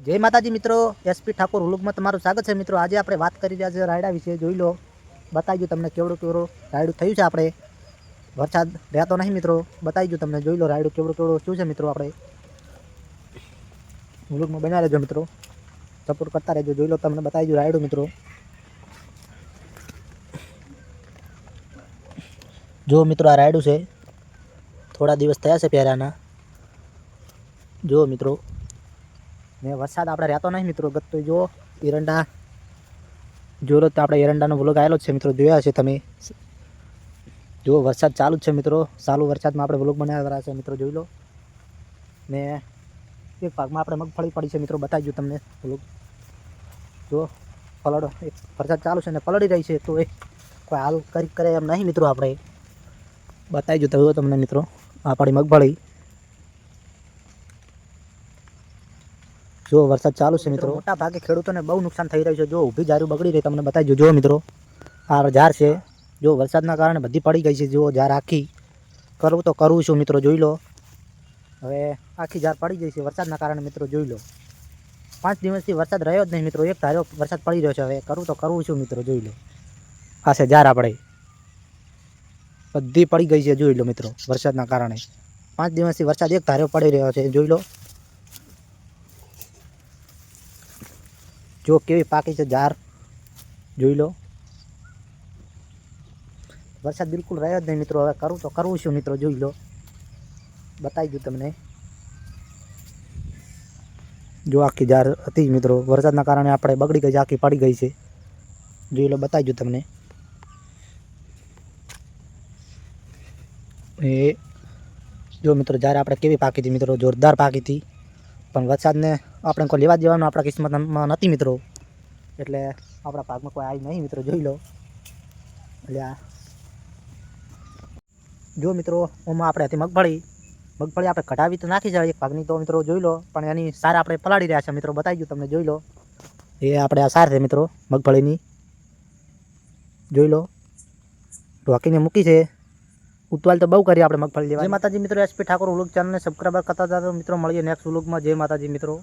जय माताजी मित्रों, एसपी ठाकुर व्लॉग में तमारुं स्वागत है। मित्रों आज आपणे बात करी रह्या छे रायडा विषे। जोई लो, बताई दो तमने केवड़ो केवड़ो रायडू थयुं छे। आपणे वरसाद रहतो नहीं मित्रों, बताई दो तमने। जोई लो रायडू केवड़ो केवड़ो थयुं छे मित्रों। आपणे व्लॉग में बन्या रहेजो मित्रों, सपोर्ट करता रहेजो। जोई लो तमने बताई दो रायडू मित्रों। जो मित्रों आ रायडू छे, थोड़ा दिवस थया छे प्याराना। जो मित्रों ने वरसाद आपणे रहतो नहीं मित्रों। गत तो जो एरंडा जोरो तो आपणे एरंडानो व्लॉग आवेलो छे मित्रों, जोया हशे तमे। जो वरसाद चालू छे मित्रों, चालू वरसाद में आपणे व्लॉग बनाव्या छे मित्रों। जोई लो ने एक भाग में आपणे मगफળી पड़ी छे मित्रों, बताई दो तमने व्लॉग। जो पलड़ एक वरसाद चालू छे ने पलड़ी रही छे, तो कोई हाल करे एम नहीं मित्रों। आपणे बताई दो तमने मित्रों आपणी मगफળી। जो वरसाद चालू छे मित्रों, मोटा भागे खेडूतोने बहु नुकसान थई रह्युं छे। जो ऊभी झारू बगड़ी रही, तमने बताई दो। जो मित्रों आ झार छे, जो वरसादना कारणे बधी पड़ी गई छे। जो झार आखी करवुं तो करवुं छुं मित्रों। जोई लो हवे आखी झार पड़ी गई छे वरसादना कारणे मित्रों। जोई लो 5 दिवसथी वरसाद रह्यो ज नहीं मित्रों, एक धार्यो वरसाद पड़ी रह्यो छे। हवे करवुं तो करवुं छुं मित्रों। जोई लो आ छे झार आपणे बधी पड़ी गई छे। जोई लो मित्रों वरसादना कारणे 5 दिवसथी वरसाद एक धार्यो पड़ी रह्यो छे। जोई लो जो केवी पाकी छे झार। जोई लो वरसाद बिल्कुल रह्यो ज नहीं मित्रों, हवे करवुं तो करवुं छुं मित्रों। जोई लो बताई दो तमने। जो आखी झार हती मित्रों, वरसादना कारणे आपणे बगड़ी गई, आखी पड़ी गई छे। जोई लो बताई दो तमने। ए जो मित्रों झार आपणे केवी पाकी थी मित्रों, जोरदार पाकी थी। पण वरसादने आपणे कोई लेवा देवानुं आपणा किस्मतमां नथी मित्रों, एटले आपणा भागमां कोई आई नहीं मित्रों। जोई लो એટલે जो मित्रों ओमां आपणे हती मगफળી आपणे कढावी तो नाखी છે एक भागनी। तो मित्रों जोई लो, पण एनी सार आपणे पलाળી रह्या छे मित्रों। बताई दो तमने। जोई लो ए आपणे आ सार छे मित्रों मगफળીની। जोई लो ढोकीने मूकी छे। उतवाल तो बहु करी आपणे मगफળી लेवा। जय माताजी मित्रों, एसपी ठाकुर व्लॉग चैनल ने सब्सक्राइब करता जाओ मित्रों। मळीए नेक्स्ट व्लॉग में। जय माताजी मित्रों।